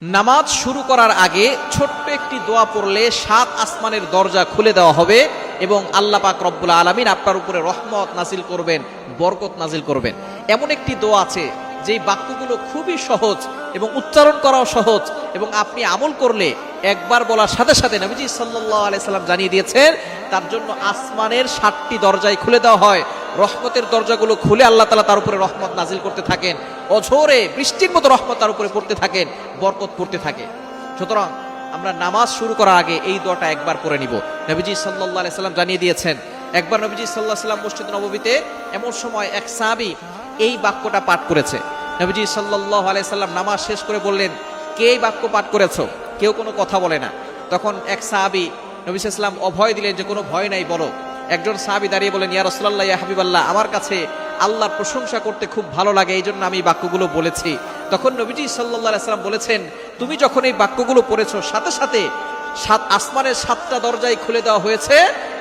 নামাজ শুরু করার আগে ছোট্ট একটি দোয়া পড়লে ৭ আসমানের দরজা খুলে দেওয়া হবে এবং আল্লাহ পাক রব্বুল আলামিন আপনার উপরে রহমত নাজিল করবেন, বরকত নাজিল করবেন। এমন একটি দোয়া আছে যেই বাক্যগুলো খুবই সহজ এবং উচ্চারণ করাও সহজ এবং আপনি আমল করলে একবার বলার সাথে সাথে নবীজি সাল্লাল্লাহু আলাইহি সাল্লাম জানিয়ে দিয়েছেন তার জন্য আসমানের ৭টি দরজাই খুলে দেওয়া হয়। রহমতের দরজাগুলো খুলে আল্লাহ তাআলা তার উপরে রহমত নাজিল করতে থাকেন, অঝোরে বৃষ্টির মতো রহমত তার উপরে পড়তে থাকেন, বরকত পড়তে থাকে। সুতরাং আমরা নামাজ শুরু করার আগে এই দোয়াটা একবার পড়ে নিব। নবীজি সাল্লাল্লাহু আলাইহি সাল্লাম জানিয়ে দিয়েছেন, একবার নবীজি সাল্লাল্লাহু আলাইহি সাল্লাম মসজিদ নববীতে এমন সময় এক সাহাবী এই বাক্যটা পাঠ করেছে। নবীজি সাল্লাল্লাহু আলাইহি সাল্লাম নামাজ শেষ করে বললেন, কে এই বাক্য পাঠ করেছো? কেউ কোনো কথা বলে না। তখন এক সাহাবী নবী সাল্লাল্লাহু আলাইহি সাল্লাম অভয় দিলেন যে কোনো ভয় নাই, বলো। একজন সাহাবী দাঁড়িয়ে বলেন, ইয়া রাসূলুল্লাহ, ইয়া হাবিবাল্লাহ, আমার কাছে আল্লাহর প্রশংসা করতে খুব ভালো লাগে, এই জন্য আমি এই বাক্যগুলো বলেছি। তখন নবীজি সাল্লাল্লাহু আলাইহি সাল্লাম বলেছেন, তুমি যখন এই বাক্যগুলো পড়েছো সাথে সাথে ৭ আসমানের ৭টা দরজাই খুলে দেওয়া হয়েছে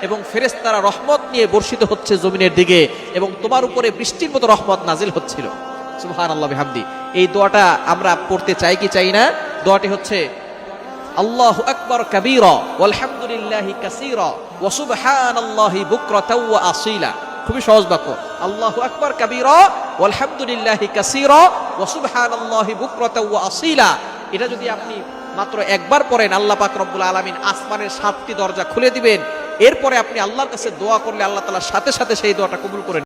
এবং ফেরেশতারা রহমত নিয়ে বর্ষিত হচ্ছে জমিনের দিকে এবং তোমার উপরে বৃষ্টির মতো রহমত নাজিল হচ্ছিল। সুবহানাল্লাহ বিহামদি। এই দোয়াটা আমরা পড়তে চাই কি চাই না? দোয়াটি হচ্ছে আল্লাহু আকবার কাবীরা ওয়ালহামদুলিল্লাহি কাসীরা ওয়া সুবহানাল্লাহি বুকরাতাও ওয়া আসীলা। খুবই সহজ বাক্য, আল্লাহু আকবার কাবীরা ওয়ালহামদুলিল্লাহি কাসীরা ওয়া সুবহানাল্লাহি বুকরাতাও ওয়া আসীলা। এটা যদি আপনি মাত্র একবার পড়েন, আল্লাহ পাক রব্বুল আলামিন আসমানের ৭টি দরজা খুলে দিবেন। এরপরে আপনি আল্লাহর কাছে দোয়া করলে আল্লাহ তাআলা সাথে সাথে সেই দোয়াটা কবুল করে